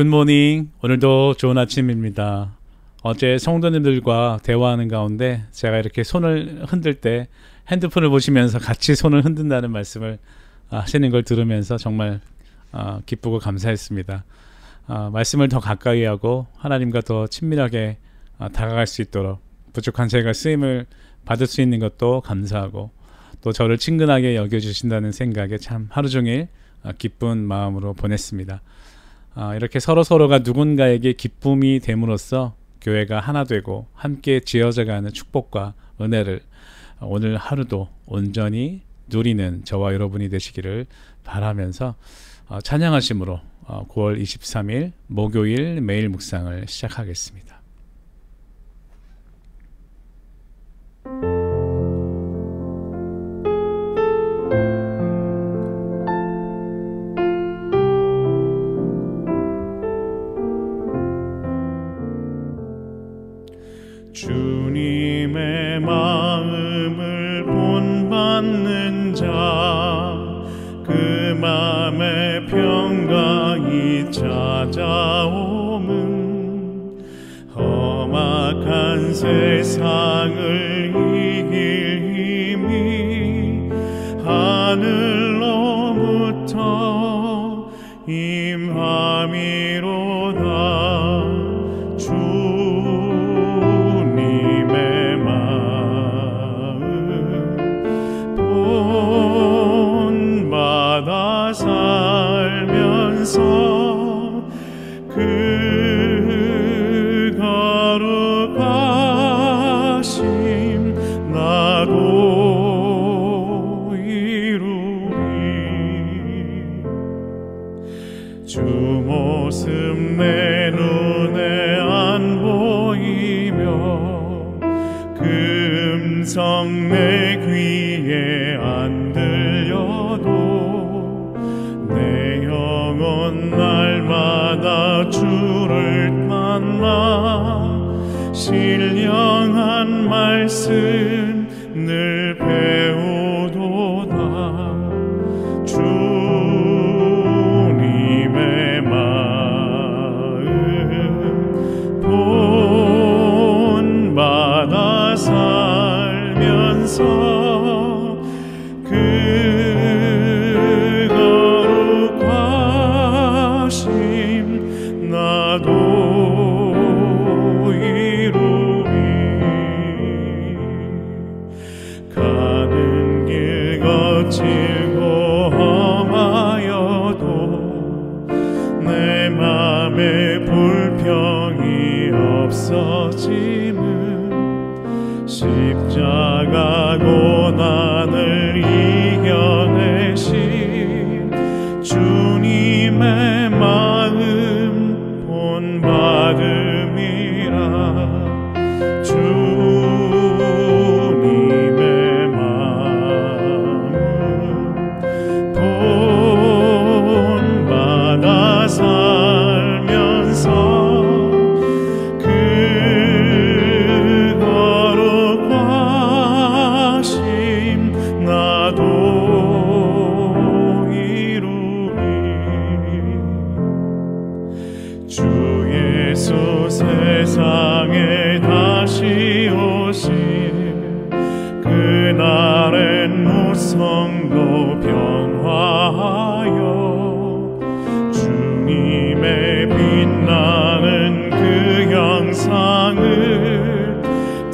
굿모닝. 오늘도 좋은 아침입니다. 어제 성도님들과 대화하는 가운데 제가 이렇게 손을 흔들 때 핸드폰을 보시면서 같이 손을 흔든다는 말씀을 하시는 걸 들으면서 정말 기쁘고 감사했습니다. 말씀을 더 가까이 하고 하나님과 더 친밀하게 다가갈 수 있도록 부족한 제가 쓰임을 받을 수 있는 것도 감사하고 또 저를 친근하게 여겨주신다는 생각에 참 하루 종일 기쁜 마음으로 보냈습니다. 이렇게 서로가 누군가에게 기쁨이 됨으로써 교회가 하나 되고 함께 지어져가는 축복과 은혜를 오늘 하루도 온전히 누리는 저와 여러분이 되시기를 바라면서 찬양하심으로 9월 23일 목요일 매일 묵상을 시작하겠습니다. 주님의 마음을 본받는 자, 그 맘에 평강이 찾아오면 험악한 세상을 이길 힘이 하늘로부터 임함이로다. 살면서 그 거룩하심 나도 이루리. 주 모습 내 눈에 안 보이며 그 음성 내 귀에 안 들려도 날마다 주를 만나 신령한 말씀 늘 배우도다. 주님의 마음 본받아 살면서 나도 이루리. 가는 길 거칠고 험하여도 내 맘에 불평이 없어짐은 십자가 고난을 이겨내신 주님의 마음 본받음이라. 주님의 마음 본받아 살면서 그 거룩하심 나도 이루리. 주 예수 세상에 다시 오실 그날엔 무성도 변화하여 주님의 빛나는 그 형상을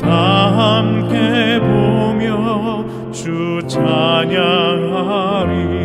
다 함께 보며 주 찬양하리.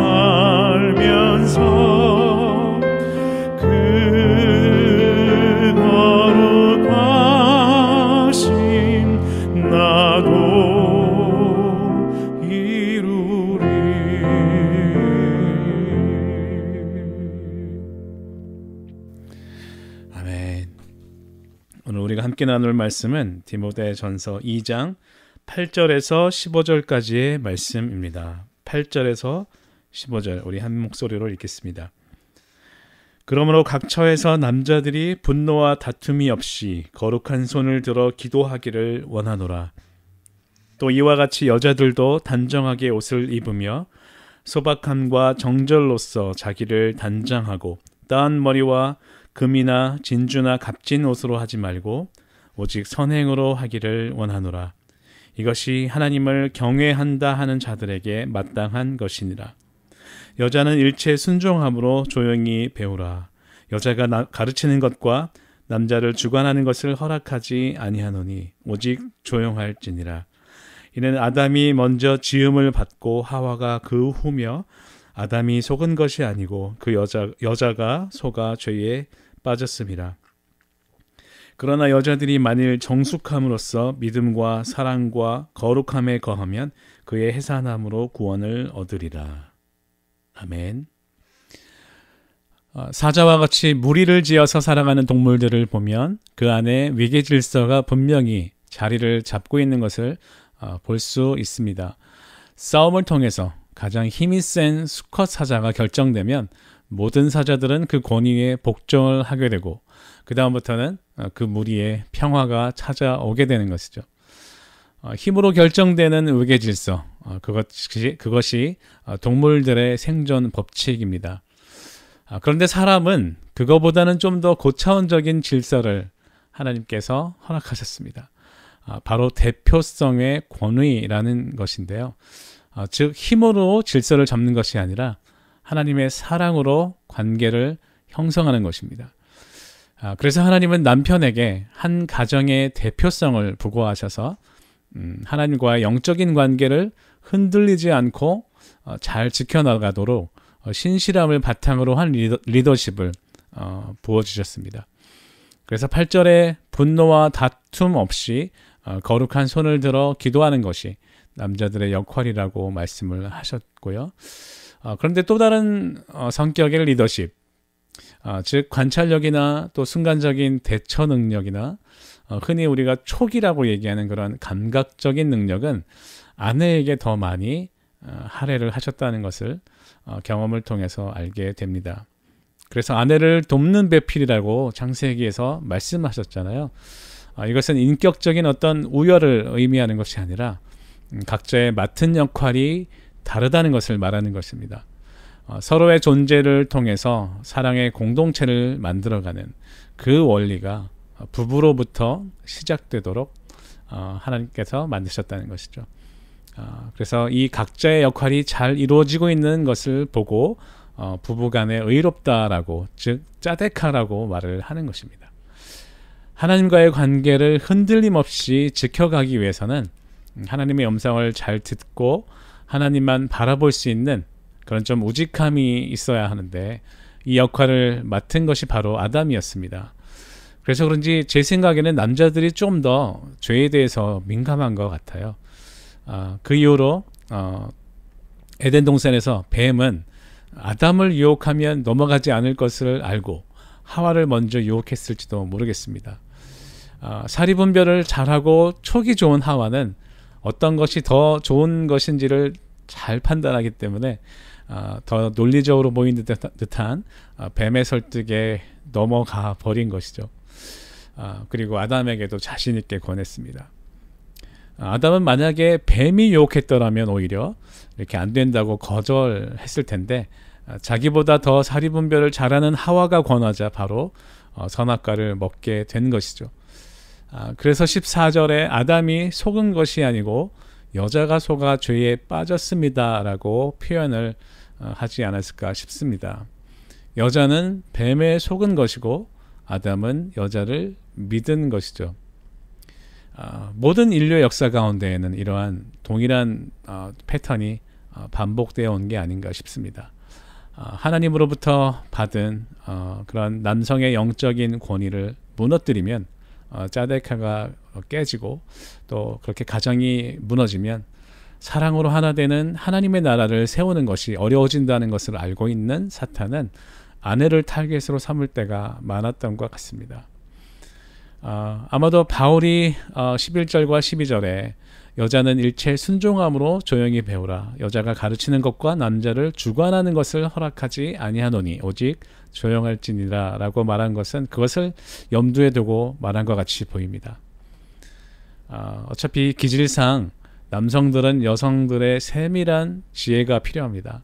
살면서 그 거룩하심 나도 이루리. 아멘. 오늘 우리가 함께 나눌 말씀은 디모데전서 2장 8절에서 15절까지의 말씀입니다. 8절에서 15절 우리 한 목소리로 읽겠습니다. 그러므로 각 처에서 남자들이 분노와 다툼이 없이 거룩한 손을 들어 기도하기를 원하노라. 또 이와 같이 여자들도 단정하게 옷을 입으며 소박함과 정절로서 자기를 단장하고 따은 머리와 금이나 진주나 값진 옷으로 하지 말고 오직 선행으로 하기를 원하노라. 이것이 하나님을 경외한다 하는 자들에게 마땅한 것이니라. 여자는 일체 순종함으로 조용히 배우라. 여자가 가르치는 것과 남자를 주관하는 것을 허락하지 아니하노니 오직 조용할지니라. 이는 아담이 먼저 지음을 받고 하와가 그 후며 아담이 속은 것이 아니고 그 여자가 속아 죄에 빠졌음이라. 그러나 여자들이 만일 정숙함으로써 믿음과 사랑과 거룩함에 거하면 그의 해산함으로 구원을 얻으리라. 아멘. 사자와 같이 무리를 지어서 살아가는 동물들을 보면 그 안에 위계 질서가 분명히 자리를 잡고 있는 것을 볼 수 있습니다. 싸움을 통해서 가장 힘이 센 수컷 사자가 결정되면 모든 사자들은 그 권위에 복종을 하게 되고 그 다음부터는 그 무리에 평화가 찾아오게 되는 것이죠. 힘으로 결정되는 위계 질서, 그것이 동물들의 생존 법칙입니다. 그런데 사람은 그거보다는 좀 더 고차원적인 질서를 하나님께서 허락하셨습니다. 바로 대표성의 권위라는 것인데요. 즉 힘으로 질서를 잡는 것이 아니라 하나님의 사랑으로 관계를 형성하는 것입니다. 그래서 하나님은 남편에게 한 가정의 대표성을 부과하셔서 하나님과의 영적인 관계를 흔들리지 않고 잘 지켜나가도록 신실함을 바탕으로 한 리더십을 부어주셨습니다. 그래서 8절에 분노와 다툼 없이 거룩한 손을 들어 기도하는 것이 남자들의 역할이라고 말씀을 하셨고요. 그런데 또 다른 성격의 리더십, 즉 관찰력이나 또 순간적인 대처 능력이나 흔히 우리가 촉이라고 얘기하는 그런 감각적인 능력은 아내에게 더 많이 할애를 하셨다는 것을 경험을 통해서 알게 됩니다. 그래서 아내를 돕는 배필이라고 창세기에서 말씀하셨잖아요. 이것은 인격적인 어떤 우열을 의미하는 것이 아니라 각자의 맡은 역할이 다르다는 것을 말하는 것입니다. 서로의 존재를 통해서 사랑의 공동체를 만들어가는 그 원리가 부부로부터 시작되도록 하나님께서 만드셨다는 것이죠. 그래서 이 각자의 역할이 잘 이루어지고 있는 것을 보고 부부간에 의롭다라고, 즉 짜데카라고 말을 하는 것입니다. 하나님과의 관계를 흔들림 없이 지켜가기 위해서는 하나님의 음성을 잘 듣고 하나님만 바라볼 수 있는 그런 좀 우직함이 있어야 하는데 이 역할을 맡은 것이 바로 아담이었습니다. 그래서 그런지 제 생각에는 남자들이 좀 더 죄에 대해서 민감한 것 같아요. 그 이후로 에덴 동산에서 뱀은 아담을 유혹하면 넘어가지 않을 것을 알고 하와를 먼저 유혹했을지도 모르겠습니다. 사리분별을 잘하고 촉이 좋은 하와는 어떤 것이 더 좋은 것인지를 잘 판단하기 때문에 더 논리적으로 보이는 듯한 뱀의 설득에 넘어가 버린 것이죠. 그리고 아담에게도 자신 있게 권했습니다. 아담은 만약에 뱀이 유혹했더라면 오히려 이렇게 안 된다고 거절했을 텐데 자기보다 더 사리분별을 잘하는 하와가 권하자 바로 선악과를 먹게 된 것이죠. 그래서 14절에 아담이 속은 것이 아니고 여자가 속아 죄에 빠졌습니다 라고 표현을 하지 않았을까 싶습니다. 여자는 뱀에 속은 것이고 아담은 여자를 믿은 것이죠. 모든 인류의 역사 가운데에는 이러한 동일한 패턴이 반복되어 온 게 아닌가 싶습니다. 하나님으로부터 받은 그런 남성의 영적인 권위를 무너뜨리면 짜데카가 깨지고 또 그렇게 가정이 무너지면 사랑으로 하나 되는 하나님의 나라를 세우는 것이 어려워진다는 것을 알고 있는 사탄은 아내를 타겟으로 삼을 때가 많았던 것 같습니다. 아마도 바울이 11절과 12절에 여자는 일체 순종함으로 조용히 배우라. 여자가 가르치는 것과 남자를 주관하는 것을 허락하지 아니하노니 오직 조용할지니라 라고 말한 것은 그것을 염두에 두고 말한 것 같이 보입니다. 어차피 기질상 남성들은 여성들의 세밀한 지혜가 필요합니다.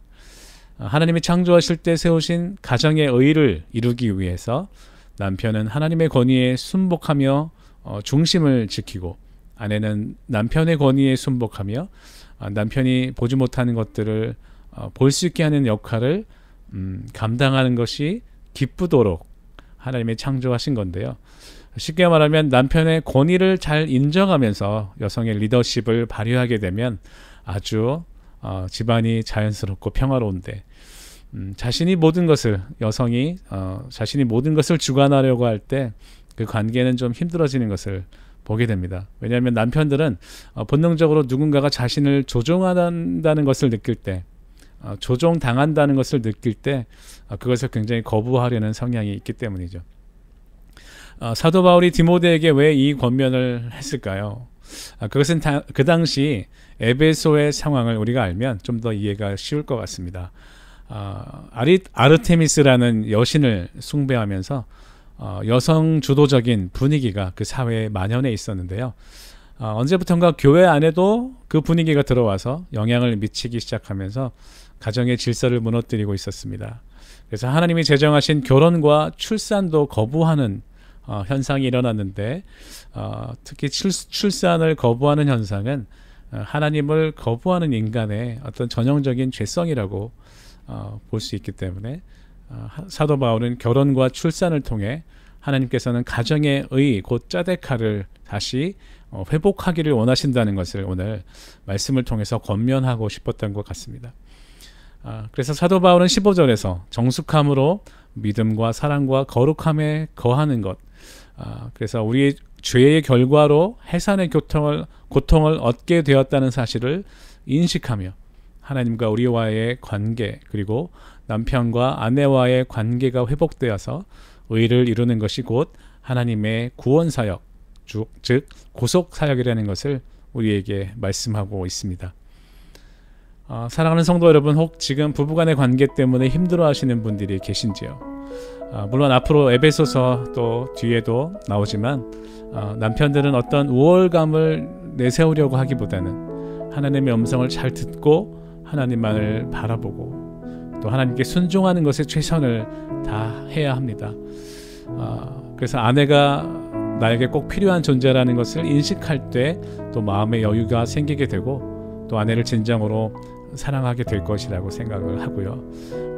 하나님이 창조하실 때 세우신 가정의 의를 이루기 위해서 남편은 하나님의 권위에 순복하며 중심을 지키고, 아내는 남편의 권위에 순복하며 남편이 보지 못하는 것들을 볼 수 있게 하는 역할을 감당하는 것이 기쁘도록 하나님이 창조하신 건데요. 쉽게 말하면 남편의 권위를 잘 인정하면서 여성의 리더십을 발휘하게 되면 아주 집안이 자연스럽고 평화로운데, 자신이 모든 것을, 여성이 자신이 모든 것을 주관하려고 할 때 그 관계는 좀 힘들어지는 것을 보게 됩니다. 왜냐하면 남편들은 본능적으로 누군가가 자신을 조종한다는 것을 느낄 때, 조종당한다는 것을 느낄 때 그것을 굉장히 거부하려는 성향이 있기 때문이죠. 사도 바울이 디모데에게 왜 이 권면을 했을까요? 그것은 그 당시 에베소의 상황을 우리가 알면 좀 더 이해가 쉬울 것 같습니다. 아르테미스라는 여신을 숭배하면서 여성 주도적인 분위기가 그 사회에 만연해 있었는데요. 언제부턴가 교회 안에도 그 분위기가 들어와서 영향을 미치기 시작하면서 가정의 질서를 무너뜨리고 있었습니다. 그래서 하나님이 제정하신 결혼과 출산도 거부하는 현상이 일어났는데, 특히 출산을 거부하는 현상은 하나님을 거부하는 인간의 어떤 전형적인 죄성이라고 볼 수 있기 때문에 사도 바울은 결혼과 출산을 통해 하나님께서는 가정의 의, 곧 짜데카를 다시 회복하기를 원하신다는 것을 오늘 말씀을 통해서 권면하고 싶었던 것 같습니다. 그래서 사도 바울은 15절에서 정숙함으로 믿음과 사랑과 거룩함에 거하는 것, 그래서 우리의 죄의 결과로 해산의 고통을 얻게 되었다는 사실을 인식하며 하나님과 우리와의 관계, 그리고 남편과 아내와의 관계가 회복되어서 의를 이루는 것이 곧 하나님의 구원사역, 즉 구속사역이라는 것을 우리에게 말씀하고 있습니다. 사랑하는 성도 여러분, 혹 지금 부부간의 관계 때문에 힘들어하시는 분들이 계신지요? 물론 앞으로 에베소서 또 뒤에도 나오지만 남편들은 어떤 우월감을 내세우려고 하기보다는 하나님의 음성을 잘 듣고 하나님만을 바라보고 또 하나님께 순종하는 것에 최선을 다해야 합니다. 그래서 아내가 나에게 꼭 필요한 존재라는 것을 인식할 때 또 마음의 여유가 생기게 되고 또 아내를 진정으로 사랑하게 될 것이라고 생각을 하고요.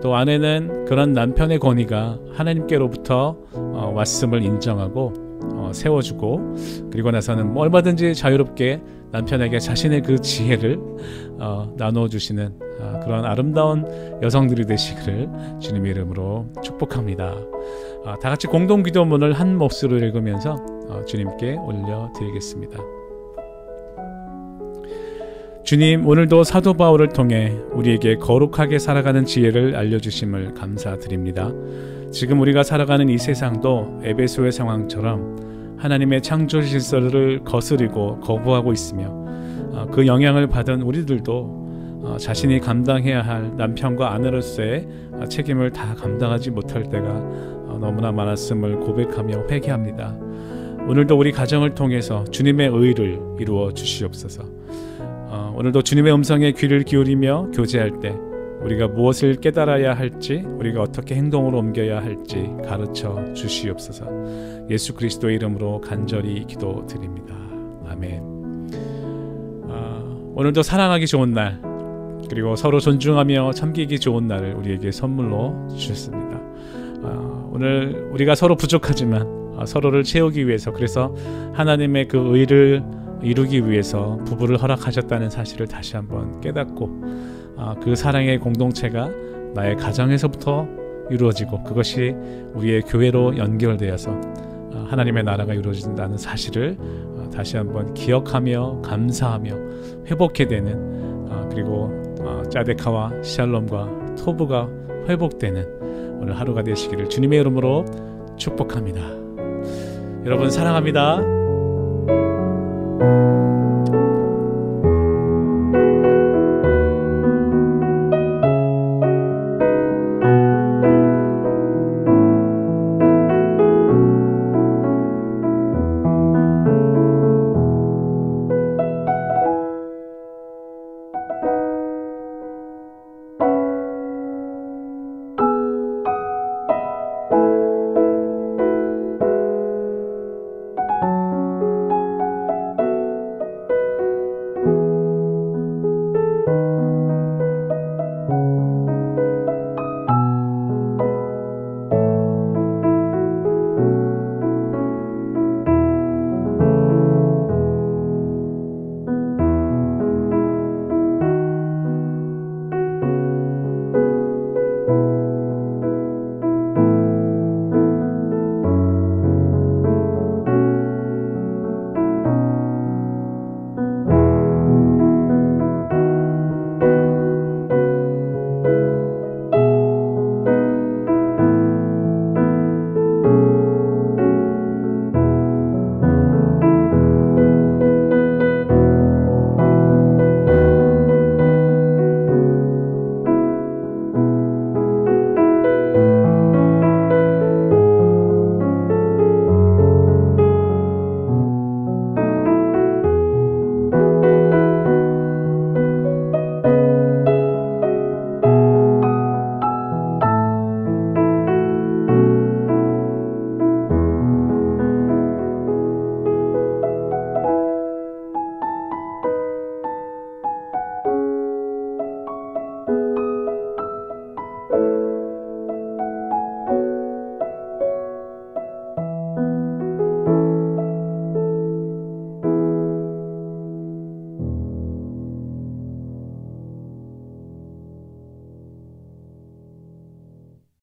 또 아내는 그런 남편의 권위가 하나님께로부터 왔음을 인정하고 세워주고, 그리고 나서는 얼마든지 자유롭게 남편에게 자신의 그 지혜를 나눠주시는 그런 아름다운 여성들이 되시기를 주님의 이름으로 축복합니다. 다 같이 공동 기도문을 한 몫으로 읽으면서 주님께 올려드리겠습니다. 주님, 오늘도 사도 바울을 통해 우리에게 거룩하게 살아가는 지혜를 알려주심을 감사드립니다. 지금 우리가 살아가는 이 세상도 에베소의 상황처럼 하나님의 창조 질서를 거스르고 거부하고 있으며 그 영향을 받은 우리들도 자신이 감당해야 할 남편과 아내로서의 책임을 다 감당하지 못할 때가 너무나 많았음을 고백하며 회개합니다. 오늘도 우리 가정을 통해서 주님의 의를 이루어 주시옵소서. 오늘도 주님의 음성에 귀를 기울이며 교제할 때 우리가 무엇을 깨달아야 할지, 우리가 어떻게 행동으로 옮겨야 할지 가르쳐 주시옵소서. 예수 그리스도의 이름으로 간절히 기도드립니다. 아멘. 오늘도 사랑하기 좋은 날, 그리고 서로 존중하며 섬기기 좋은 날을 우리에게 선물로 주셨습니다. 오늘 우리가 서로 부족하지만 서로를 채우기 위해서, 그래서 하나님의 그 의를 이루기 위해서 부부를 허락하셨다는 사실을 다시 한번 깨닫고 그 사랑의 공동체가 나의 가정에서부터 이루어지고 그것이 우리의 교회로 연결되어서 하나님의 나라가 이루어진다는 사실을 다시 한번 기억하며 감사하며 회복해 되는, 그리고 짜데카와 샬롬과 토브가 회복되는 오늘 하루가 되시기를 주님의 이름으로 축복합니다. 여러분 사랑합니다.